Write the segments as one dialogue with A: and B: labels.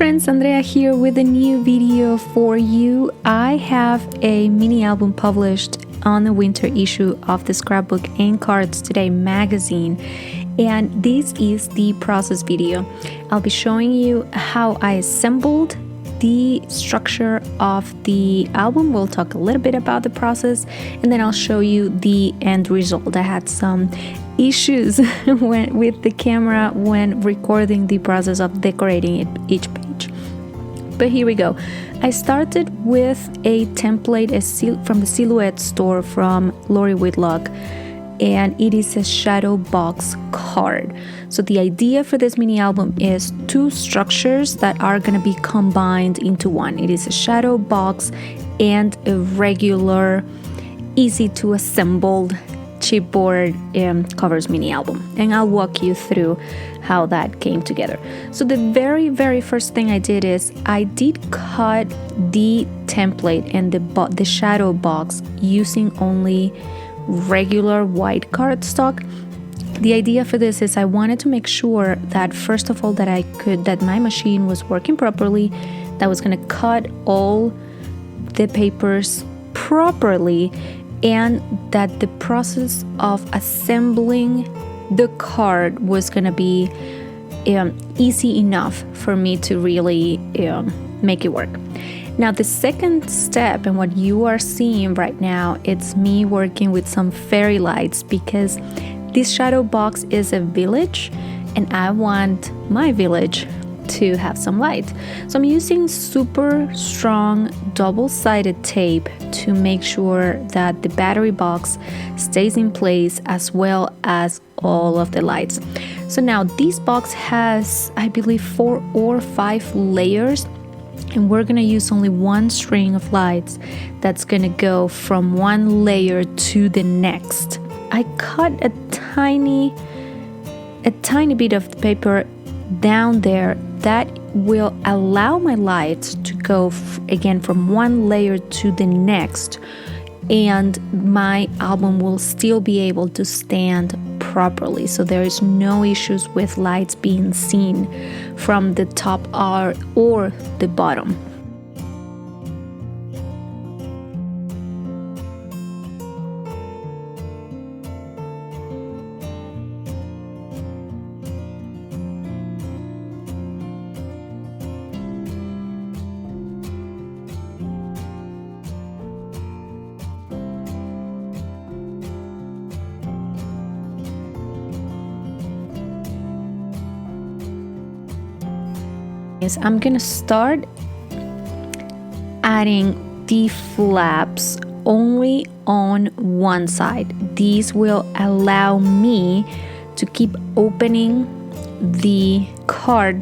A: friends, Andrea here with a new video for you. I have a mini album published on the winter issue of the Scrapbook&Cards Today magazine, and this is the process video. I'll be showing you how I assembled the structure of the album. We'll talk a little bit about the process, and then I'll show you the end result. I had some issues with the camera when recording the process of decorating each page. But here we go. I started with a template from the Silhouette store from Whitlock, and it is a shadow box card. So the idea for this mini album is two structures that are going to be combined into one. It is a shadow box and a regular, easy to assemble chipboard covers mini album, and I'll walk you through how that came together. So the very first thing I did is I did cut the template and the shadow box using only regular white cardstock. The idea for this is I wanted to make sure that first of all that my machine was working properly, that was going to cut all the papers properly, and that the process of assembling the card was going to be easy enough for me to really make it work. Now the second step, and what you are seeing right now, it's me working with some fairy lights, because this shadow box is a village and I want my village to have some light. So I'm using super strong double-sided tape to make sure that the battery box stays in place, as well as all of the lights. So now this box has, I believe, 4 or 5 layers, and we're gonna use only one string of lights that's gonna go from one layer to the next. I cut a tiny bit of the paper down there that will allow my lights to go again from one layer to the next, and my album will still be able to stand properly, so there is no issues with lights being seen from the top or the bottom. I'm gonna start adding the flaps only on one side. These will allow me to keep opening the card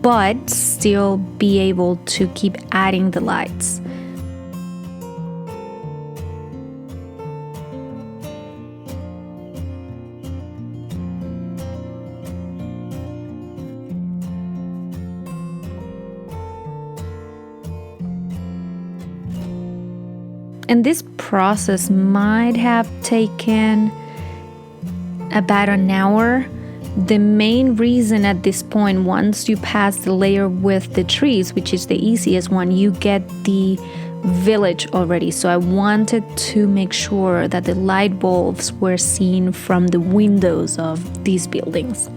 A: but still be able to keep adding the lights. And this process might have taken about an hour. The main reason at this point, once you pass the layer with the trees, which is the easiest one, you get the village already. So I wanted to make sure that the light bulbs were seen from the windows of these buildings.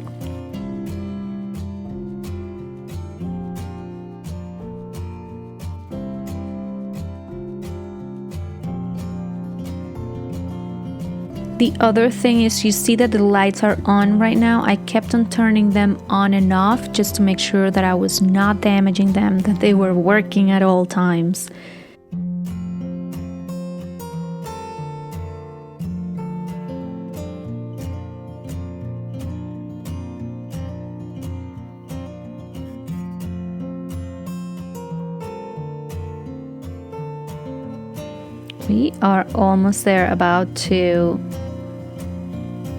A: The other thing is, you see that the lights are on right now. I kept on turning them on and off just to make sure that I was not damaging them, that they were working at all times. We are almost there, about to...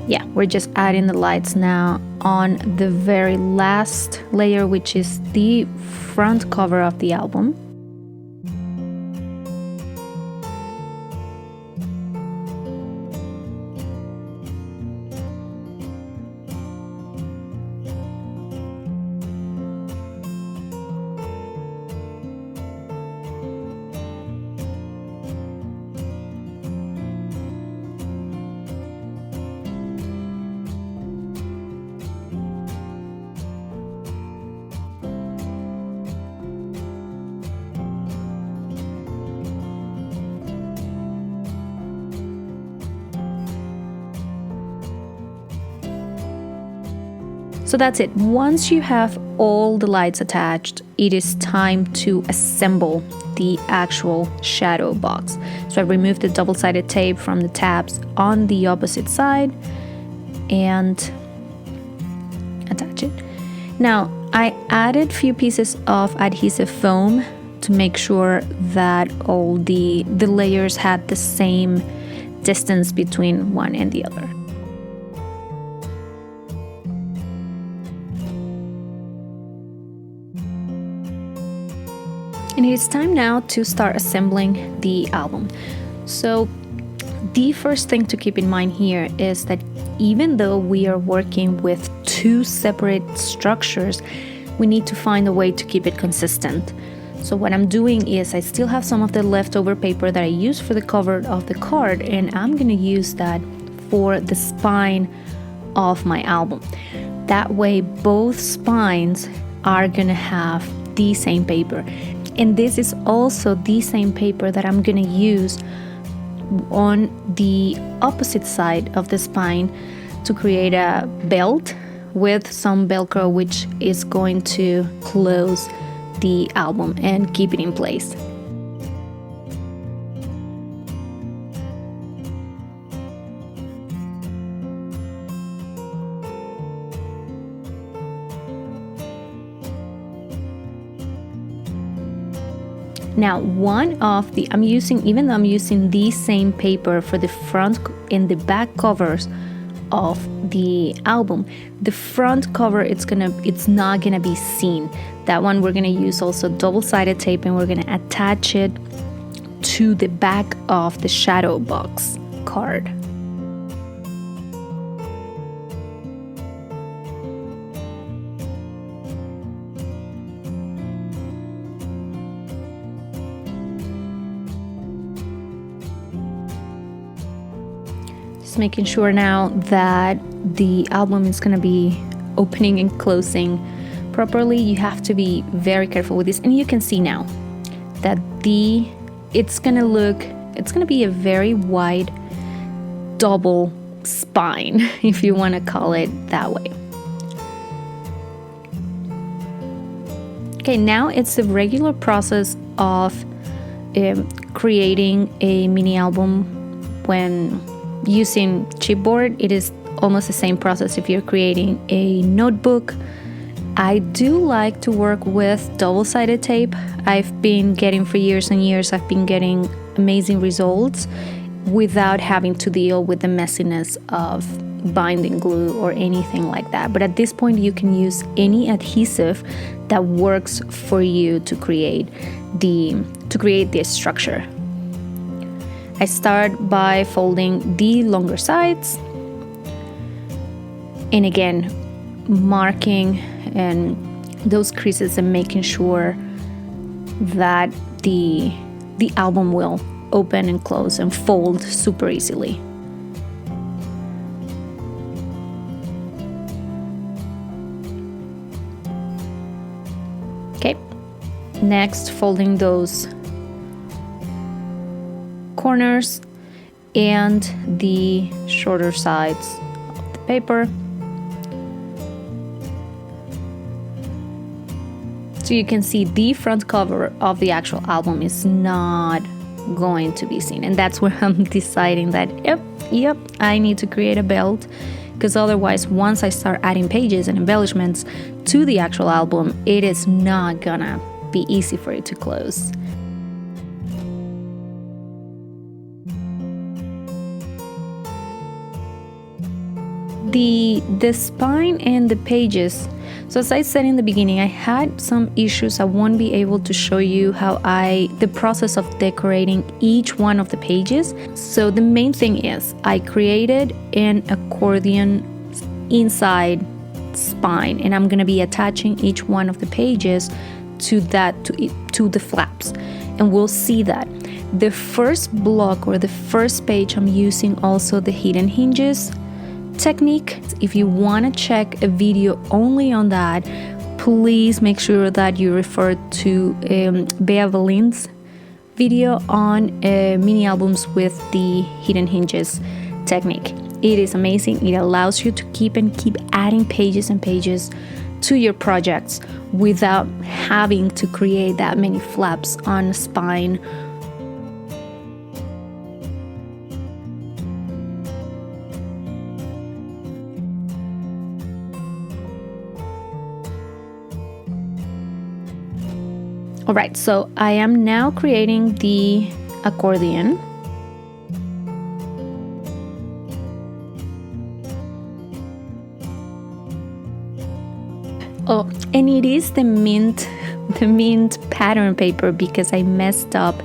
A: Yeah, we're just adding the lights now on the very last layer, which is the front cover of the album. So that's it. Once you have all the lights attached, it is time to assemble the actual shadow box. So I removed the double-sided tape from the tabs on the opposite side and attach it. Now, I added a few pieces of adhesive foam to make sure that all the layers had the same distance between one and the other. And it is time now to start assembling the album. So the first thing to keep in mind here is that even though we are working with two separate structures, we need to find a way to keep it consistent. So what I'm doing is I still have some of the leftover paper that I used for the cover of the card, and I'm gonna use that for the spine of my album. That way both spines are gonna have the same paper. And this is also the same paper that I'm gonna use on the opposite side of the spine to create a belt with some Velcro, which is going to close the album and keep it in place. Now, even though I'm using the same paper for the front and the back covers of the album, the front cover, it's not gonna be seen. That one we're gonna use also double-sided tape, and we're gonna attach it to the back of the shadow box card. Just making sure now that the album is going to be opening and closing properly. You have to be very careful with this, and you can see now that it's going to be a very wide double spine, if you want to call it that way. Okay, now it's the regular process of creating a mini album when using chipboard. It is almost the same process if you're creating a notebook. I do like to work with double-sided tape. I've been getting for years and years, I've been getting amazing results without having to deal with the messiness of binding glue or anything like that. But at this point, you can use any adhesive that works for you to create the structure. I start by folding the longer sides, and again marking and those creases and making sure that the album will open and close and fold super easily. Okay, next folding those corners and the shorter sides of the paper. So you can see the front cover of the actual album is not going to be seen, and that's where I'm deciding that yep, I need to create a belt, because otherwise once I start adding pages and embellishments to the actual album, it is not gonna be easy for it to close. The spine and the pages. So as I said in the beginning, I had some issues. I won't be able to show you the process of decorating each one of the pages. So the main thing is I created an accordion inside spine, and I'm gonna be attaching each one of the pages to the flaps, and we'll see that. The first block or the first page, I'm using also the hidden hinges technique. If you want to check a video only on that, please make sure that you refer to Bea Valin's video on mini albums with the hidden hinges technique. It is amazing. It allows you to keep adding pages and pages to your projects without having to create that many flaps on a spine. All right, so I am now creating the accordion. Oh, and it is the mint pattern paper because I messed up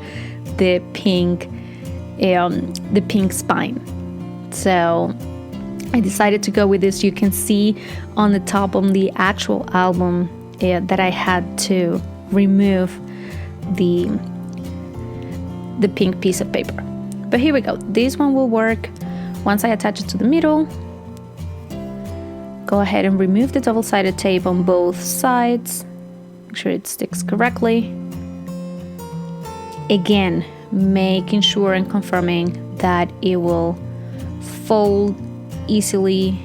A: the pink spine. So I decided to go with this. You can see on the top on the actual album that I had to remove the pink piece of paper. But here we go. This one will work. Once I attach it to the middle, go ahead and remove the double-sided tape on both sides. Make sure it sticks correctly. Again, making sure and confirming that it will fold easily.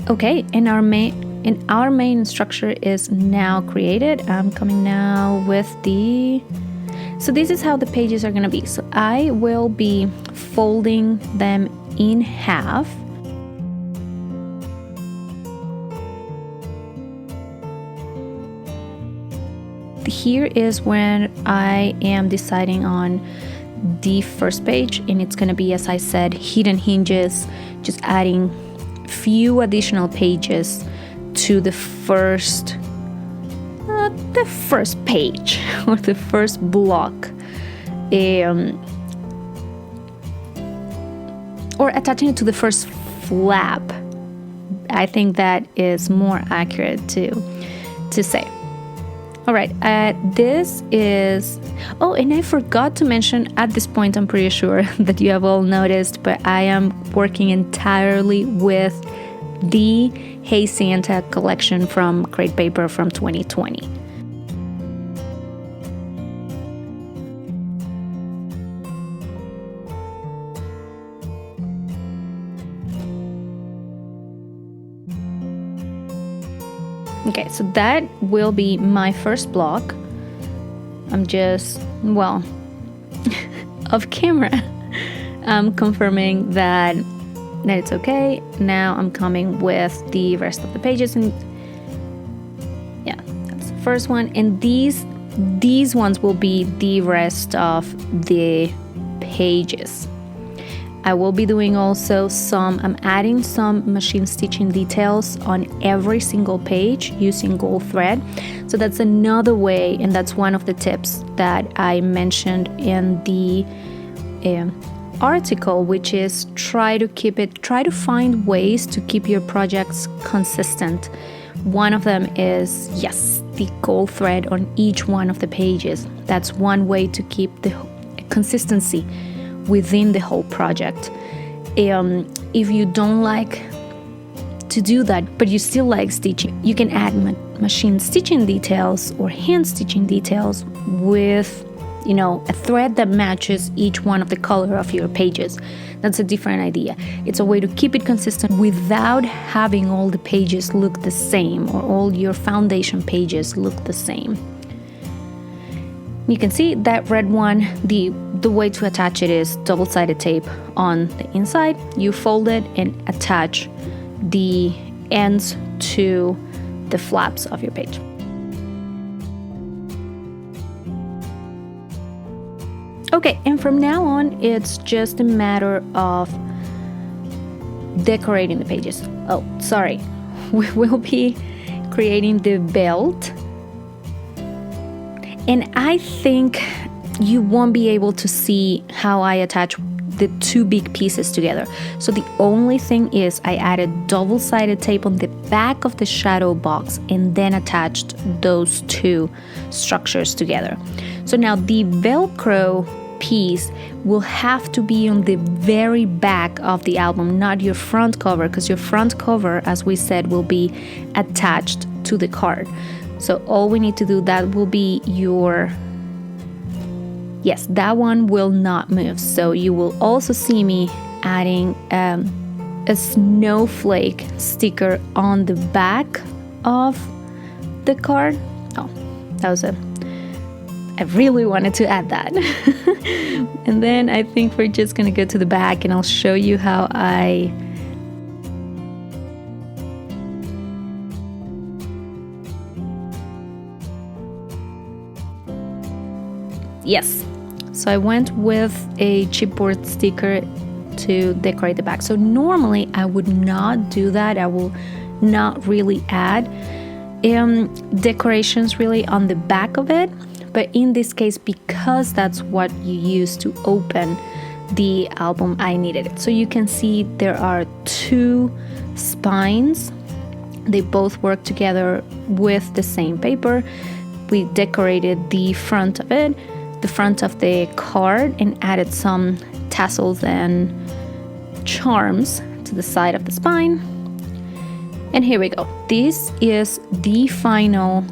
A: Okay, and our main structure is now created. I'm coming now with so this is how the pages are going to be. So I will be folding them in half. Here is when I am deciding on the first page, and it's going to be, as I said, hidden hinges, just adding few additional pages to the first page or the first block, or attaching it to the first flap. I think that is more accurate to say. All right, this is, oh, and I forgot to mention at this point, I'm pretty sure that you have all noticed, but I am working entirely with the Hey Santa collection from Crate Paper from 2020. Okay, so that will be my first block. I'm just, well, off camera, I'm confirming that it's okay. Now I'm coming with the rest of the pages, and yeah, that's the first one. And these ones will be the rest of the pages. I will be doing also I'm adding some machine stitching details on every single page using gold thread. So that's another way, and that's one of the tips that I mentioned in the article, which is try to find ways to keep your projects consistent. One of them is, yes, the gold thread on each one of the pages. That's one way to keep the consistency within the whole project. If you don't like to do that, but you still like stitching, you can add machine stitching details or hand stitching details with, a thread that matches each one of the color of your pages. That's a different idea. It's a way to keep it consistent without having all the pages look the same or all your foundation pages look the same. You can see that red one, the way to attach it is double-sided tape on the inside. You fold it and attach the ends to the flaps of your page. Okay, and from now on, it's just a matter of decorating the pages. Oh, sorry. We will be creating the belt. And I think you won't be able to see how I attach the two big pieces together. So the only thing is I added double-sided tape on the back of the shadow box and then attached those two structures together. So now the Velcro piece will have to be on the very back of the album, not your front cover, because your front cover, as we said, will be attached to the card. So all we need to do, that will be yes, that one will not move. So you will also see me adding a snowflake sticker on the back of the card. Oh, that was I really wanted to add that. And then I think we're just gonna go to the back and I'll show you how Yes, so I went with a chipboard sticker to decorate the back. So normally I would not do that. I will not really add decorations really on the back of it. But in this case, because that's what you use to open the album, I needed it. So you can see there are 2 spines. They both work together with the same paper. We decorated the front of it, the front of the card, and added some tassels and charms to the side of the spine. And here we go. This is the final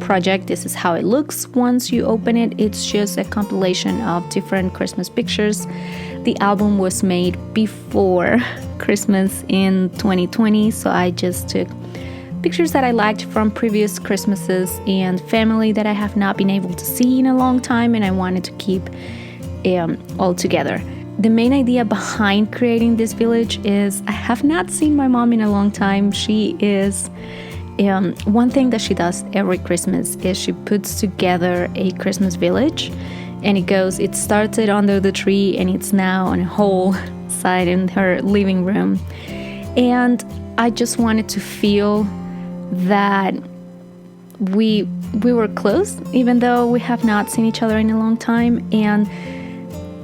A: project. This is how it looks once you open it. It's just a compilation of different Christmas pictures. The album was made before Christmas in 2020, so I just took pictures that I liked from previous Christmases and family that I have not been able to see in a long time, and I wanted to keep all together. The main idea behind creating this village is I have not seen my mom in a long time. She is one thing that she does every Christmas is she puts together a Christmas village, and it started under the tree and it's now on a whole side in her living room. And I just wanted to feel that we were close, even though we have not seen each other in a long time. And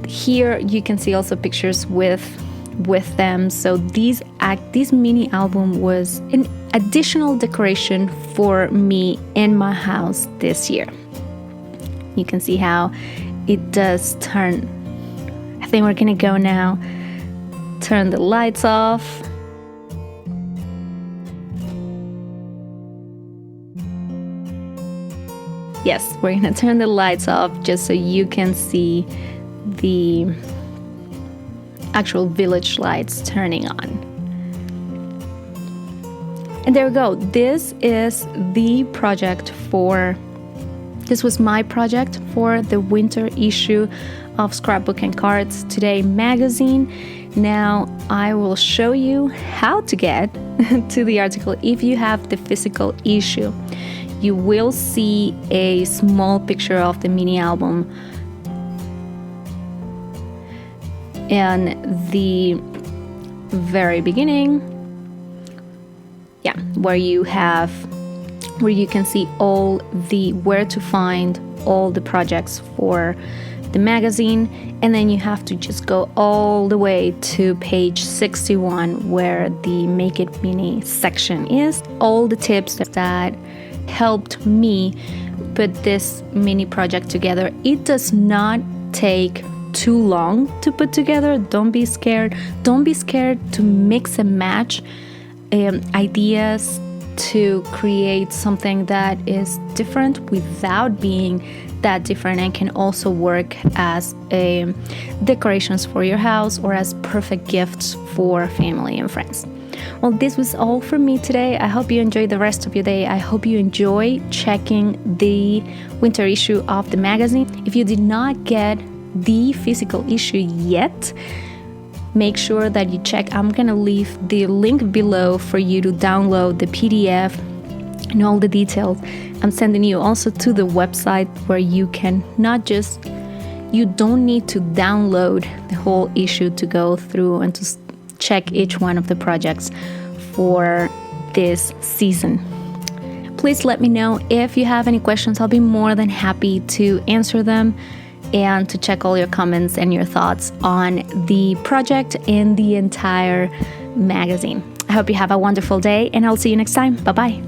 A: here you can see also pictures with them. So this mini album was an additional decoration for me in my house this year. You can see how it does turn. I think we're gonna go now, turn the lights off. Yes, we're gonna turn the lights off just so you can see the actual village lights turning on. And there we go. This was my project for the winter issue of Scrapbook&Cards Today magazine. Now I will show you how to get to the article. If you have the physical issue, you will see a small picture of the mini album in the very beginning, where you can see where to find all the projects for the magazine, and then you have to just go all the way to page 61 where the Make It Mini section is. All the tips that helped me put this mini project together. It does not take too long to put together. Don't be scared. Don't be scared to mix and match ideas to create something that is different without being that different, and can also work as decorations for your house or as perfect gifts for family and friends. Well, this was all from me today. I hope you enjoy the rest of your day. I hope you enjoy checking the winter issue of the magazine. If you did not get the physical issue yet, make sure that you check. I'm gonna leave the link below for you to download the PDF and all the details. I'm sending you also to the website where you can you don't need to download the whole issue to go through and to check each one of the projects for this season. Please let me know if you have any questions. I'll be more than happy to answer them and to check all your comments and your thoughts on the project and the entire magazine. I hope you have a wonderful day, and I'll see you next time. Bye-bye.